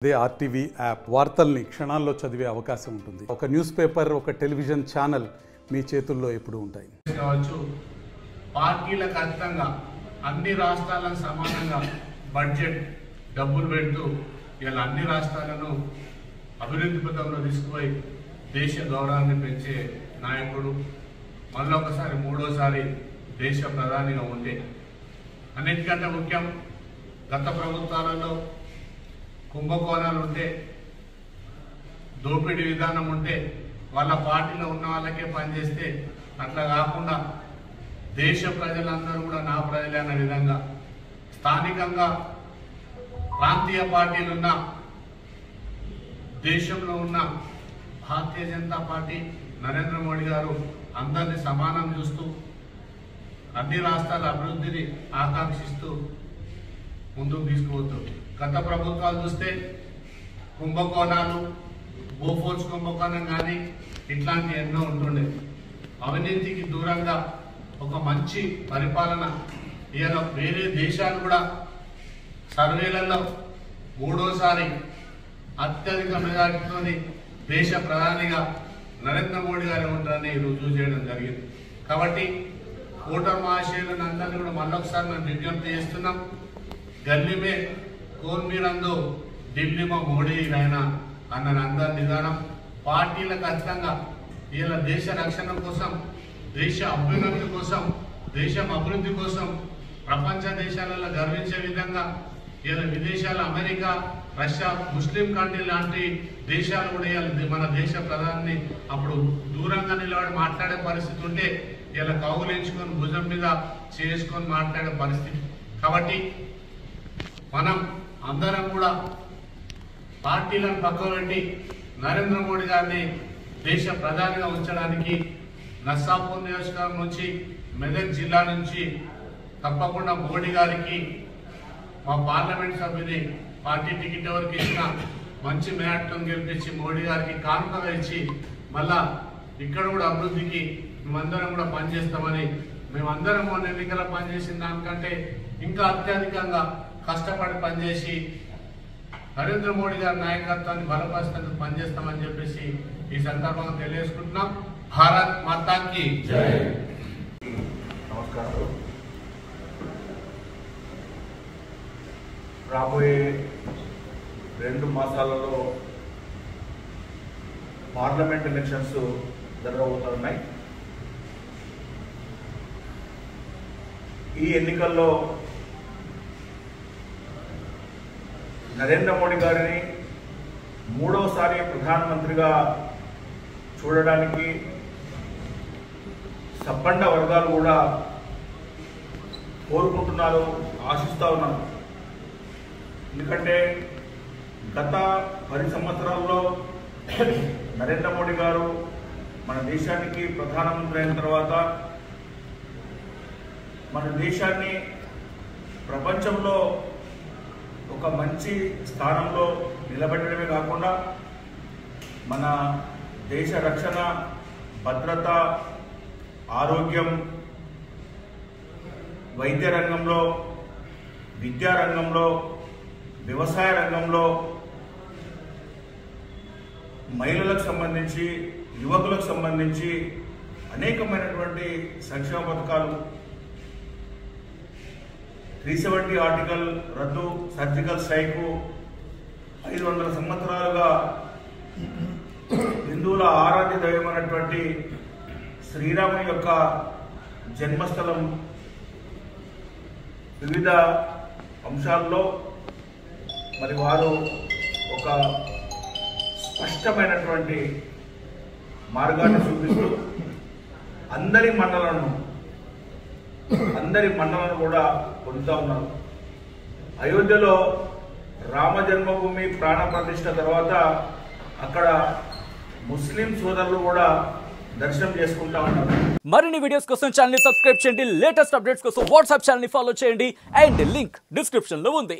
అదే RTV app వార్తల్ని క్షణాల్లో చదివే అవకాశం ఉంటుంది. ఒక న్యూస్ పేపర్, ఒక టెలివిజన్ ఛానల్ మీ చేతుల్లో ఎప్పుడూ ఉంటాయి. పార్టీలకు అతీతంగా అన్ని రాష్ట్రాలకు సమానంగా బడ్జెట్ డబ్బులు పెడుతూ ఇలా అన్ని రాష్ట్రాలను అభివృద్ధి పథంలో తీసుకుపోయి దేశ గౌరవాన్ని పెంచే నాయకుడు, మళ్ళొకసారి మూడోసారి దేశ ప్రధానిగా ఉండే. అన్నిటికంటే ముఖ్యం, గత ప్రభుత్వాలలో కుంభకోణాలు ఉంటే, దోపిడీ విధానం ఉంటే వాళ్ళ పార్టీలో ఉన్న వాళ్ళకే పనిచేస్తే, అట్లా కాకుండా దేశ ప్రజలందరూ కూడా నా ప్రజలే అన్న విధంగా స్థానికంగా ప్రాంతీయ పార్టీలున్న దేశంలో ఉన్న భారతీయ జనతా పార్టీ నరేంద్ర మోడీ గారు అందరినీ సమానం చూస్తూ అన్ని రాష్ట్రాల అభివృద్ధిని ఆకాంక్షిస్తూ ముందుకు తీసుకుపోతుంది. గత ప్రభుత్వాలు చూస్తే కుంభకోణాలు, బోఫోర్స్ కుంభకోణం కానీ ఇట్లాంటి ఎన్నో ఉంటుండే. అవినీతికి దూరంగా ఒక మంచి పరిపాలన ఇలా వేరే దేశాలు కూడా సర్వేలలో మూడోసారి అత్యధిక మెజార్టీతో దేశ ప్రధానిగా నరేంద్ర మోడీ గారు ఉంటారని రుజువు చేయడం జరిగింది. కాబట్టి ఓటర్ మహాశయులను అందరినీ కూడా మళ్ళొకసారి మేము విజ్ఞప్తి చేస్తున్నాం. గల్లీ మే కోన్ మీరందు ఢిల్లీ మా మోడీ అయినా అన్న అందరి నిదానం. పార్టీలకు ఖచ్చితంగా ఇలా దేశ రక్షణ కోసం, దేశ అభ్యున్నతి కోసం, దేశం అభివృద్ధి కోసం ప్రపంచ దేశాలలో గర్వించే విధంగా ఇలా విదేశాల అమెరికా, రష్యా, ముస్లిం కంట్రీ లాంటి దేశాలు కూడా మన దేశ ప్రధాని అప్పుడు దూరంగా నిలబడి మాట్లాడే పరిస్థితి ఉంటే ఇలా కౌగులించుకొని భుజం మీద చేసుకొని మాట్లాడే పరిస్థితి. కాబట్టి మనం అందరం కూడా పార్టీలను పక్కబెట్టి నరేంద్ర మోడీ గారిని దేశ ప్రధానిగా ఉంచడానికి నర్సాపూర్ నియోజకవర్గం నుంచి, మెదక్ జిల్లా నుంచి తప్పకుండా మోడీ గారికి మా పార్లమెంట్ సభ్యుని పార్టీ టికెట్ ఎవరికి ఇచ్చినా మంచి మేరటం గెలిపించి మోడీ గారికి కానుకగా ఇచ్చి మళ్ళా ఇక్కడ కూడా అభివృద్ధికి మేమందరం కూడా పనిచేస్తామని, మేమందరం మొన్న ఎన్నికల పనిచేసిన దానికంటే ఇంకా అత్యధికంగా కష్టపడి పనిచేసి నరేంద్ర మోడీ గారి నాయకత్వాన్ని బలపరిచేందుకు పనిచేస్తామని చెప్పేసి ఈ సందర్భంగా తెలియజేసుకుంటున్నాం. భారత్ మాతాకి జై. నమస్కారం. రాబోయే 2 మాసాలలో పార్లమెంట్ ఎలక్షన్స్ జరగబోతున్నాయి. ఈ ఎన్నికల్లో నరేంద్ర మోడీ గారిని మూడోసారి ప్రధానమంత్రిగా చూడడానికి సబ్బండ వర్గాలు కూడా కోరుకుంటున్నారు, ఆశిస్తూ ఉన్నారు. ఎందుకంటే గత 10 సంవత్సరాల్లో నరేంద్ర మోడీ గారు మన దేశానికి ప్రధానమంత్రి అయిన తర్వాత మన దేశాన్ని ప్రపంచంలో ఒక మంచి స్థానంలో నిలబెట్టడమే కాకుండా మన దేశ రక్షణ, భద్రత, ఆరోగ్యం, వైద్య రంగంలో, విద్యా రంగంలో, వ్యవసాయ రంగంలో, మహిళలకు సంబంధించి, యువకులకు సంబంధించి అనేకమైనటువంటి సంక్షేమ పథకాలు, 370 ఆర్టికల్ రద్దు, సర్జికల్ స్ట్రైకు, 500 సంవత్సరాలుగా హిందువుల ఆరాధ్య దైవమైనటువంటి శ్రీరాముని యొక్క జన్మస్థలం, వివిధ అంశాల్లో మరి వారు ఒక స్పష్టమైనటువంటి మార్గాన్ని చూపిస్తూ అందరి మన్నలను కూడా పొందుతూ ఉన్నారు. అయోధ్యలో రామ జన్మభూమి ప్రాణ ప్రతిష్ఠ తర్వాత అక్కడ ముస్లిం సోదరులు కూడా దర్శనం చేసుకుంటా ఉన్నారు. మరిన్ని వీడియోస్ కోసం ఛానల్ ని సబ్స్క్రైబ్ చేయండి. లేటెస్ట్ అప్డేట్స్ కోసం వాట్సాప్ ఛానల్ ని ఫాలో చేయండి. అండ్ లింక్ డిస్క్రిప్షన్ లో ఉంది.